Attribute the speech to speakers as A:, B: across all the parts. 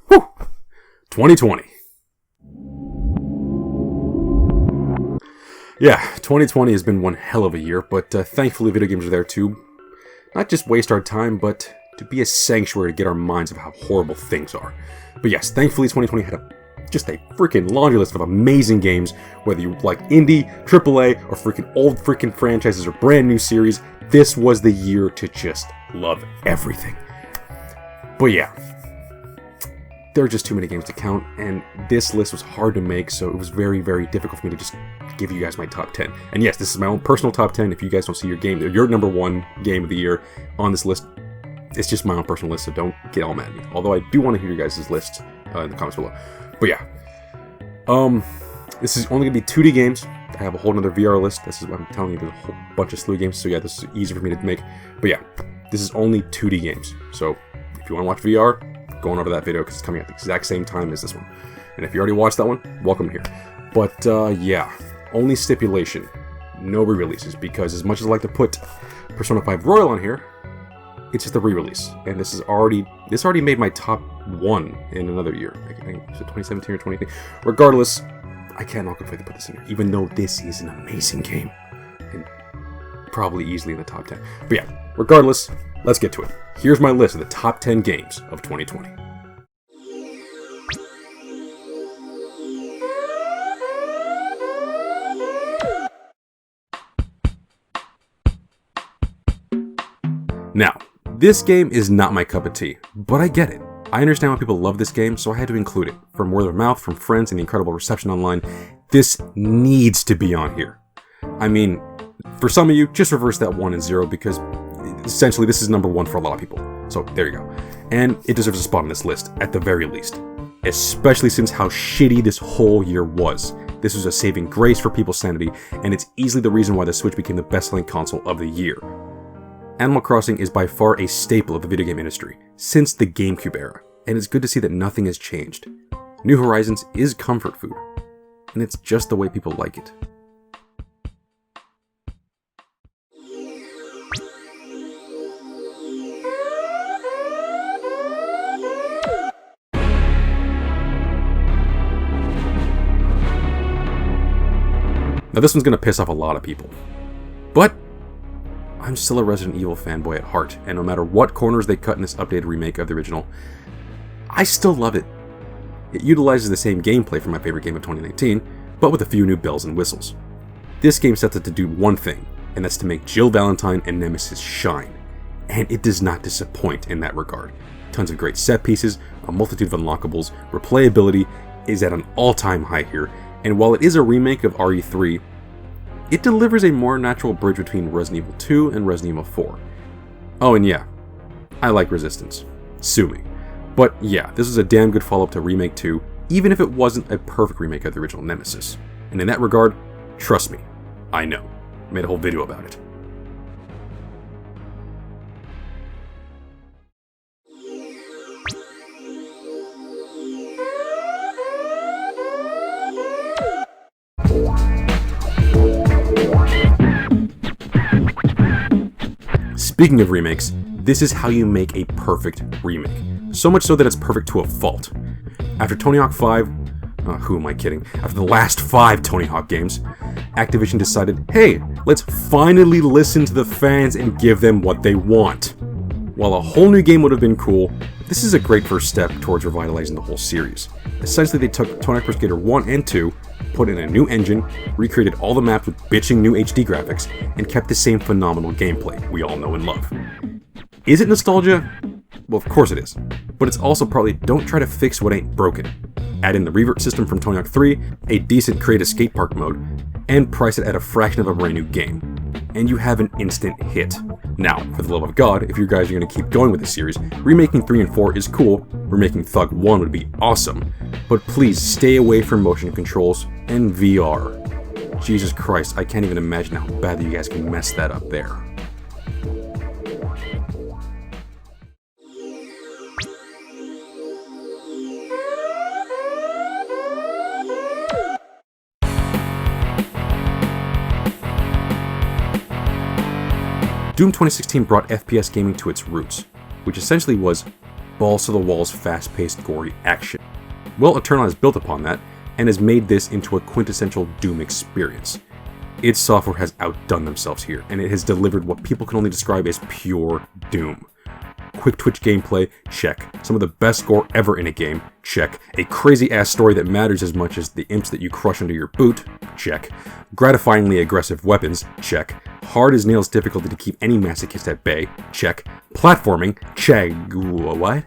A: Whew! 2020. Yeah, 2020 has been one hell of a year, but thankfully video games are there to not just waste our time, but to be a sanctuary to get our minds of how horrible things are. But yes, thankfully 2020 had just a freaking laundry list of amazing games, whether you like indie, AAA, or freaking old freaking franchises or brand new series. This was the year to just love everything. But yeah, there are just too many games to count, and this list was hard to make, so it was very, very difficult for me to just give you guys my top 10. And yes, this is my own personal top 10. If you guys don't see your number one game of the year on this list, it's just my own personal list, so don't get all mad at me. Although I do want to hear your guys' list in the comments below. But yeah, this is only going to be 2D games. I have a whole other VR list. This is what I'm telling you, there's a whole bunch of slew games, so yeah, this is easy for me to make. But yeah, this is only 2D games. So if you want to watch VR, go on over that video because it's coming at the exact same time as this one. And if you already watched that one, welcome here. But yeah, only stipulation, no re-releases, because as much as I like to put Persona 5 Royal on here, it's just a re-release, and this already made my top 1 in another year. I think it was 2017 or 2018. Regardless, I cannot complain to put this in here, even though this is an amazing game, and probably easily in the top 10. But yeah, regardless, let's get to it. Here's my list of the top 10 games of 2020. Now, this game is not my cup of tea, but I get it. I understand why people love this game, so I had to include it. From word of mouth, from friends, and the incredible reception online, this needs to be on here. I mean, for some of you, just reverse that 1 and 0 because essentially this is number 1 for a lot of people. So there you go. And it deserves a spot on this list, at the very least. Especially since how shitty this whole year was. This was a saving grace for people's sanity, and it's easily the reason why the Switch became the best-selling console of the year. Animal Crossing is by far a staple of the video game industry, since the GameCube era, and it's good to see that nothing has changed. New Horizons is comfort food, and it's just the way people like it. Now this one's gonna piss off a lot of people, but I'm still a Resident Evil fanboy at heart, and no matter what corners they cut in this updated remake of the original, I still love it. It utilizes the same gameplay from my favorite game of 2019, but with a few new bells and whistles. This game sets out to do one thing, and that's to make Jill Valentine and Nemesis shine, and it does not disappoint in that regard. Tons of great set pieces, a multitude of unlockables, replayability is at an all-time high here, and while it is a remake of RE3, it delivers a more natural bridge between Resident Evil 2 and Resident Evil 4. Oh, and yeah, I like Resistance. Sue me. But yeah, this is a damn good follow-up to Remake 2, even if it wasn't a perfect remake of the original Nemesis. And in that regard, trust me, I know. I made a whole video about it. Speaking of remakes, this is how you make a perfect remake. So much so that it's perfect to a fault. After Tony Hawk 5, who am I kidding? After the last 5 Tony Hawk games, Activision decided, hey, let's finally listen to the fans and give them what they want. While a whole new game would have been cool, this is a great first step towards revitalizing the whole series. Essentially, they took Tony Hawk Pro Skater 1 and 2, put in a new engine, recreated all the maps with bitching new HD graphics, and kept the same phenomenal gameplay we all know and love. Is it nostalgia? Well, of course it is. But it's also partly don't try to fix what ain't broken. Add in the revert system from Tony Hawk 3, a decent create a skate park mode, and price it at a fraction of a brand new game. And you have an instant hit. Now, for the love of God, if you guys are going to keep going with the series, remaking 3 and 4 is cool, remaking Thug 1 would be awesome, but please stay away from motion controls and VR. Jesus Christ, I can't even imagine how badly you guys can mess that up there. Doom 2016 brought FPS gaming to its roots, which essentially was balls-to-the-walls, fast-paced, gory action. Well, Eternal has built upon that, and has made this into a quintessential Doom experience. Id Software has outdone themselves here, and it has delivered what people can only describe as pure Doom. Quick twitch gameplay, check. Some of the best gore ever in a game, check. A crazy-ass story that matters as much as the imps that you crush under your boot, check. Gratifyingly aggressive weapons, check. Hard as nails difficulty to keep any masochist at bay, check. Platforming, check. What?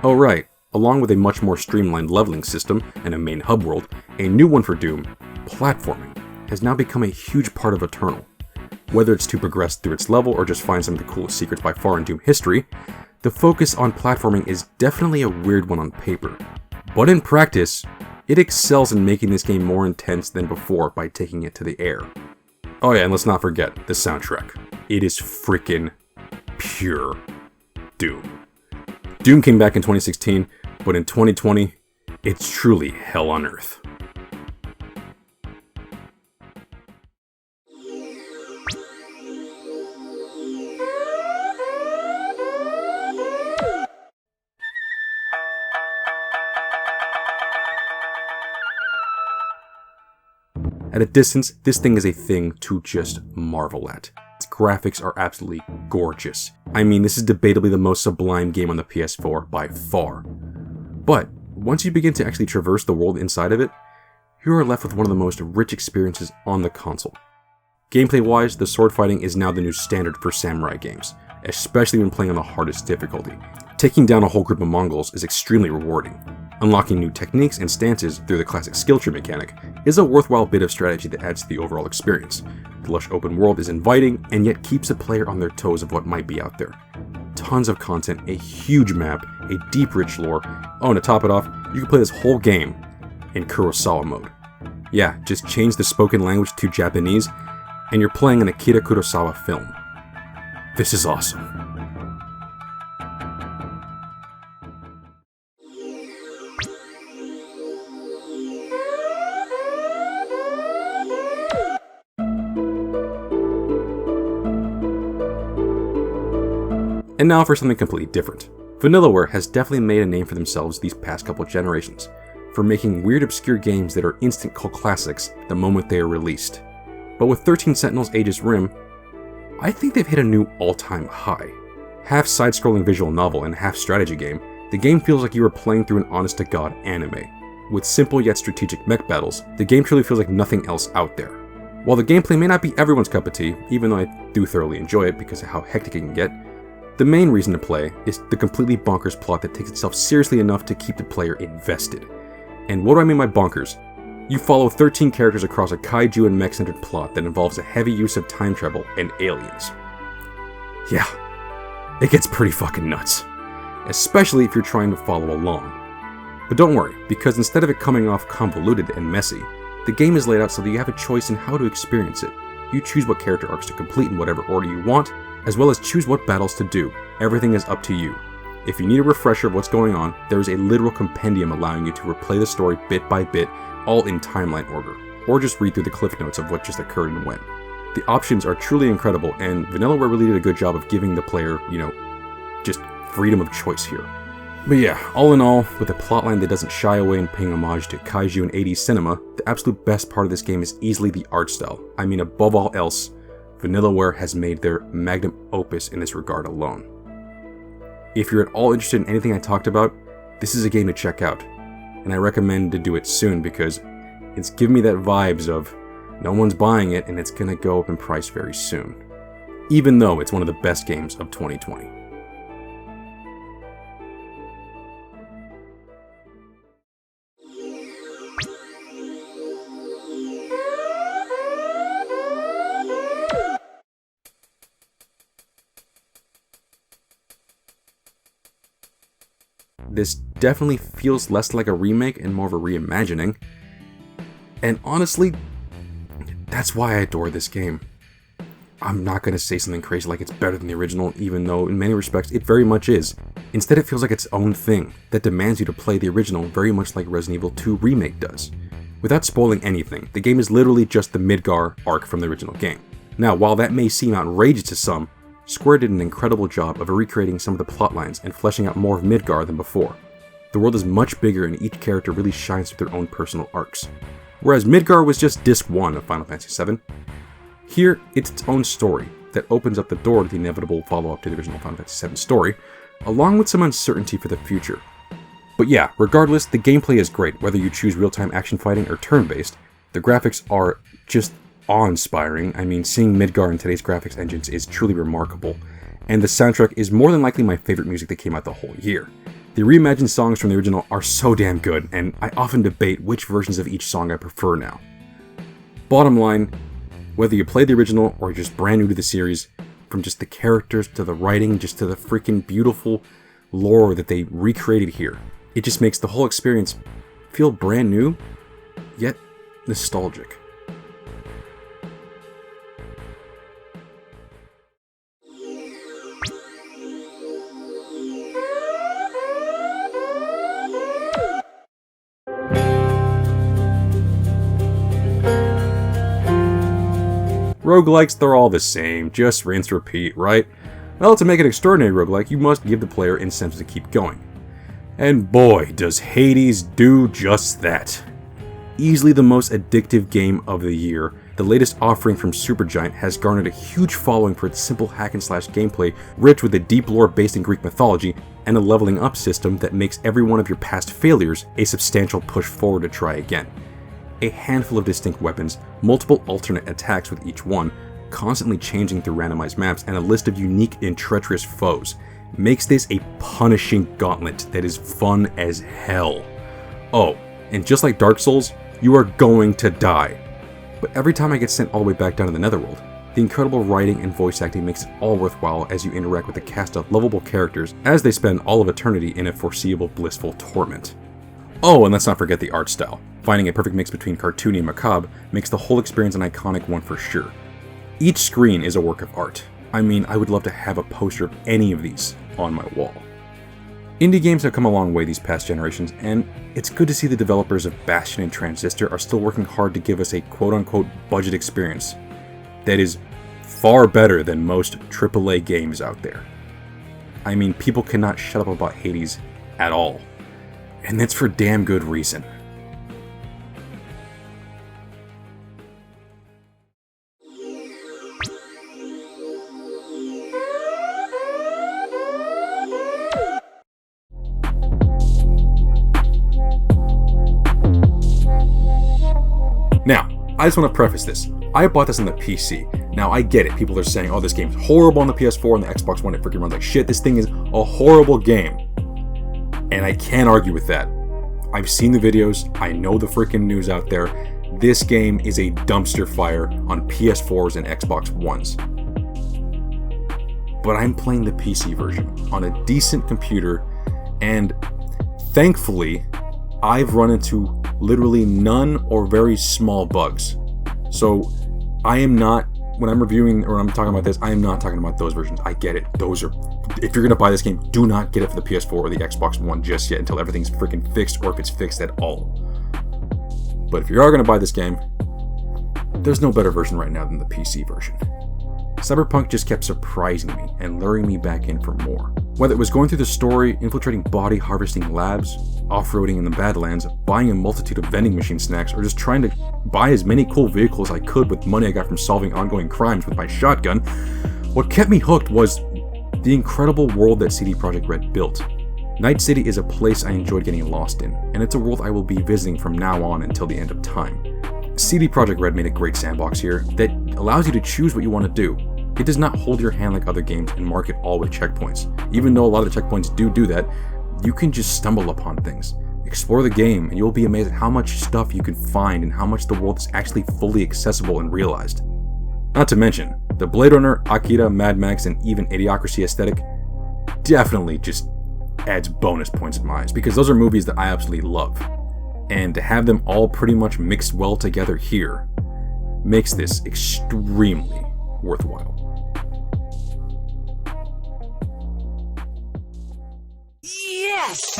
A: Oh right, along with a much more streamlined leveling system and a main hub world, a new one for Doom, platforming, has now become a huge part of Eternal. Whether it's to progress through its level or just find some of the coolest secrets by far in Doom history, the focus on platforming is definitely a weird one on paper. But in practice, it excels in making this game more intense than before by taking it to the air. Oh yeah, and let's not forget the soundtrack. It is freaking pure Doom. Doom came back in 2016, but in 2020, it's truly hell on earth. At a distance, this thing is a thing to just marvel at. Its graphics are absolutely gorgeous. I mean, this is debatably the most sublime game on the PS4 by far. But once you begin to actually traverse the world inside of it, you are left with one of the most rich experiences on the console. Gameplay-wise, the sword fighting is now the new standard for samurai games, especially when playing on the hardest difficulty. Taking down a whole group of Mongols is extremely rewarding. Unlocking new techniques and stances through the classic skill tree mechanic is a worthwhile bit of strategy that adds to the overall experience. The lush open world is inviting, and yet keeps the player on their toes of what might be out there. Tons of content, a huge map, a deep rich lore. Oh, and to top it off, you can play this whole game in Kurosawa mode. Yeah, just change the spoken language to Japanese, and you're playing an Akira Kurosawa film. This is awesome. And now for something completely different. Vanillaware has definitely made a name for themselves these past couple generations, for making weird obscure games that are instant cult classics the moment they are released. But with 13 Sentinels Aegis Rim, I think they've hit a new all-time high. Half side-scrolling visual novel and half strategy game, the game feels like you are playing through an honest-to-god anime. With simple yet strategic mech battles, the game truly feels like nothing else out there. While the gameplay may not be everyone's cup of tea, even though I do thoroughly enjoy it because of how hectic it can get, the main reason to play is the completely bonkers plot that takes itself seriously enough to keep the player invested. And what do I mean by bonkers? You follow 13 characters across a kaiju and mech-centered plot that involves a heavy use of time travel and aliens. Yeah, it gets pretty fucking nuts. Especially if you're trying to follow along. But don't worry, because instead of it coming off convoluted and messy, the game is laid out so that you have a choice in how to experience it. You choose what character arcs to complete in whatever order you want, as well as choose what battles to do. Everything is up to you. If you need a refresher of what's going on, there is a literal compendium allowing you to replay the story bit by bit, all in timeline order, or just read through the cliff notes of what just occurred and when. The options are truly incredible, and Vanillaware really did a good job of giving the player, just freedom of choice here. But yeah, all in all, with a plotline that doesn't shy away in paying homage to kaiju and 80s cinema, the absolute best part of this game is easily the art style. I mean, above all else, Vanillaware has made their magnum opus in this regard alone. If you're at all interested in anything I talked about, this is a game to check out, and I recommend to do it soon because it's giving me that vibes of no one's buying it and it's gonna go up in price very soon, even though it's one of the best games of 2020. This definitely feels less like a remake and more of a reimagining. And honestly, that's why I adore this game. I'm not going to say something crazy like it's better than the original, even though in many respects it very much is. Instead, it feels like its own thing that demands you to play the original very much like Resident Evil 2 Remake does. Without spoiling anything, the game is literally just the Midgar arc from the original game. Now, while that may seem outrageous to some, Square did an incredible job of recreating some of the plotlines and fleshing out more of Midgar than before. The world is much bigger and each character really shines through their own personal arcs. Whereas Midgar was just Disc 1 of Final Fantasy VII, here it's its own story that opens up the door to the inevitable follow-up to the original Final Fantasy VII story, along with some uncertainty for the future. But yeah, regardless, the gameplay is great, whether you choose real-time action fighting or turn-based. The graphics are just awe-inspiring. I mean, seeing Midgar in today's graphics engines is truly remarkable, and the soundtrack is more than likely my favorite music that came out the whole year. The reimagined songs from the original are so damn good, and I often debate which versions of each song I prefer now. Bottom line, whether you play the original or you're just brand new to the series, from just the characters to the writing, just to the freaking beautiful lore that they recreated here, it just makes the whole experience feel brand new, yet nostalgic. Roguelikes, they're all the same, just rinse repeat, right? Well, to make an extraordinary roguelike, you must give the player incentives to keep going. And boy, does Hades do just that. Easily the most addictive game of the year, the latest offering from Supergiant has garnered a huge following for its simple hack-and-slash gameplay, rich with a deep lore based in Greek mythology, and a leveling up system that makes every one of your past failures a substantial push forward to try again. A handful of distinct weapons, multiple alternate attacks with each one, constantly changing through randomized maps, and a list of unique and treacherous foes makes this a punishing gauntlet that is fun as hell. Oh, and just like Dark Souls, you are going to die. But every time I get sent all the way back down to the Netherworld, the incredible writing and voice acting makes it all worthwhile as you interact with a cast of lovable characters as they spend all of eternity in a foreseeable blissful torment. Oh, and let's not forget the art style. Finding a perfect mix between cartoony and macabre makes the whole experience an iconic one for sure. Each screen is a work of art. I mean, I would love to have a poster of any of these on my wall. Indie games have come a long way these past generations, and it's good to see the developers of Bastion and Transistor are still working hard to give us a quote-unquote budget experience that is far better than most AAA games out there. I mean, people cannot shut up about Hades at all, and that's for damn good reason. Now, I just want to preface this. I bought this on the PC. Now, I get it. People are saying, oh, this game's horrible on the PS4 and the Xbox One. It freaking runs like shit. This thing is a horrible game. And I can't argue with that. I've seen the videos. I know the freaking news out there. This game is a dumpster fire on PS4s and Xbox Ones. But I'm playing the PC version on a decent computer, and thankfully, I've run into literally none or very small bugs. So I am not, when I'm reviewing or I'm talking about this, I am not talking about those versions. I get it. Those are, if you're going to buy this game, do not get it for the PS4 or the Xbox One just yet until everything's freaking fixed, or if it's fixed at all. But if you are going to buy this game, there's no better version right now than the PC version. Cyberpunk just kept surprising me and luring me back in for more. Whether it was going through the story, infiltrating body harvesting labs, off-roading in the Badlands, buying a multitude of vending machine snacks, or just trying to buy as many cool vehicles as I could with money I got from solving ongoing crimes with my shotgun, what kept me hooked was the incredible world that CD Projekt Red built. Night City is a place I enjoyed getting lost in, and it's a world I will be visiting from now on until the end of time. CD Projekt Red made a great sandbox here that allows you to choose what you want to do. It does not hold your hand like other games and mark it all with checkpoints. Even though a lot of the checkpoints do that, you can just stumble upon things. Explore the game and you'll be amazed at how much stuff you can find and how much the world is actually fully accessible and realized. Not to mention, the Blade Runner, Akira, Mad Max, and even Idiocracy aesthetic definitely just adds bonus points in my eyes, because those are movies that I absolutely love. And to have them all pretty much mixed well together here makes this extremely worthwhile.
B: Yes!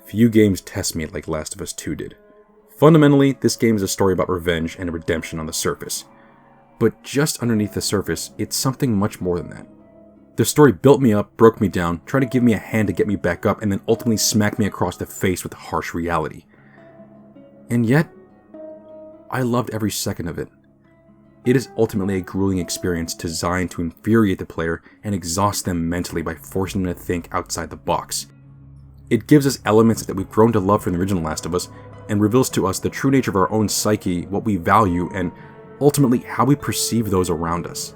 A: Few games test me like Last of Us 2 did. Fundamentally, this game is a story about revenge and redemption on the surface. But just underneath the surface, it's something much more than that. The story built me up, broke me down, tried to give me a hand to get me back up, and then ultimately smacked me across the face with harsh reality. And yet, I loved every second of it. It is ultimately a grueling experience designed to infuriate the player and exhaust them mentally by forcing them to think outside the box. It gives us elements that we've grown to love from the original Last of Us, and reveals to us the true nature of our own psyche, what we value, and ultimately how we perceive those around us.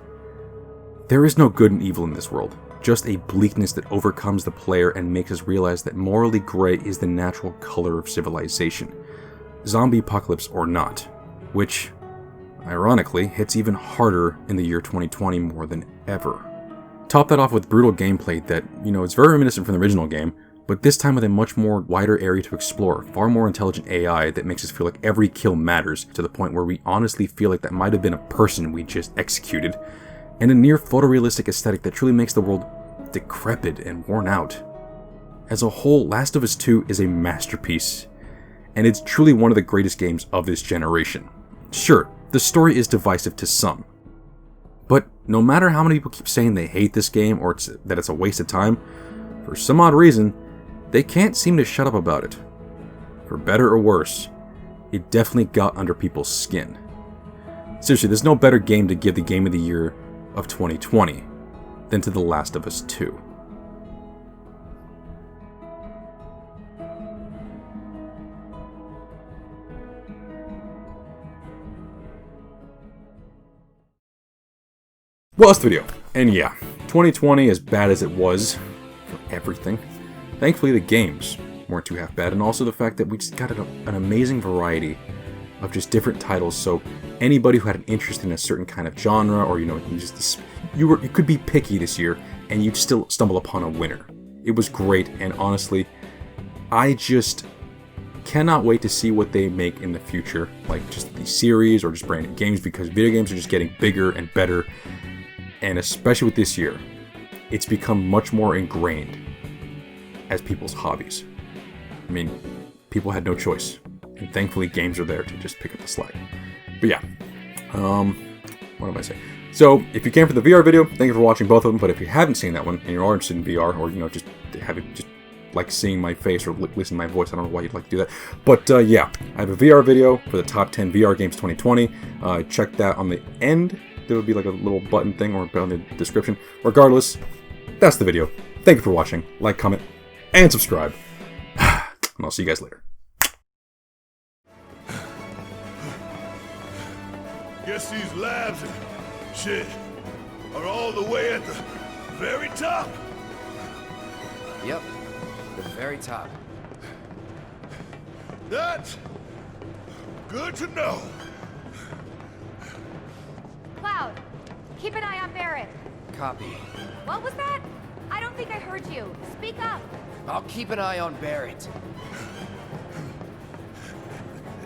A: There is no good and evil in this world, just a bleakness that overcomes the player and makes us realize that morally gray is the natural color of civilization, zombie apocalypse or not, which, ironically, hits even harder in the year 2020 more than ever. Top that off with brutal gameplay that, is very reminiscent from the original game, but this time with a much more wider area to explore, far more intelligent AI that makes us feel like every kill matters, to the point where we honestly feel like that might have been a person we just executed, and a near photorealistic aesthetic that truly makes the world decrepit and worn out. As a whole, Last of Us 2 is a masterpiece, and it's truly one of the greatest games of this generation. Sure, the story is divisive to some, but no matter how many people keep saying they hate this game or that it's a waste of time, for some odd reason, they can't seem to shut up about it. For better or worse, it definitely got under people's skin. Seriously, there's no better game to give the Game of the Year of 2020 than to The Last of Us 2. Well, that's the video. And yeah, 2020, as bad as it was for everything, thankfully the games weren't too half bad, and also the fact that we just got an amazing variety of just different titles, so anybody who had an interest in a certain kind of genre, or you could be picky this year and you'd still stumble upon a winner. It was great, and honestly, I just cannot wait to see what they make in the future, like just these series or just brand new games, because video games are just getting bigger and better, and especially with this year, it's become much more ingrained as people's hobbies. I mean, people had no choice, and thankfully games are there to just pick up the slack. But yeah, what am I saying? So, if you came for the VR video, thank you for watching both of them, but if you haven't seen that one, and you're interested in VR, or, just like seeing my face or listening to my voice, I don't know why you'd like to do that, but yeah, I have a VR video for the top 10 VR games 2020, check that on the end. There would be like a little button thing, or on the description. Regardless, that's the video. Thank you for watching, like, comment, and subscribe, and I'll see you guys later.
C: Guess these labs and shit are all the way at the very top.
B: Yep, the very top.
C: That's good to know.
D: Cloud, keep an eye on Barrett.
B: Copy.
D: What was that? I don't think I heard you. Speak up.
B: I'll keep an eye on Barrett.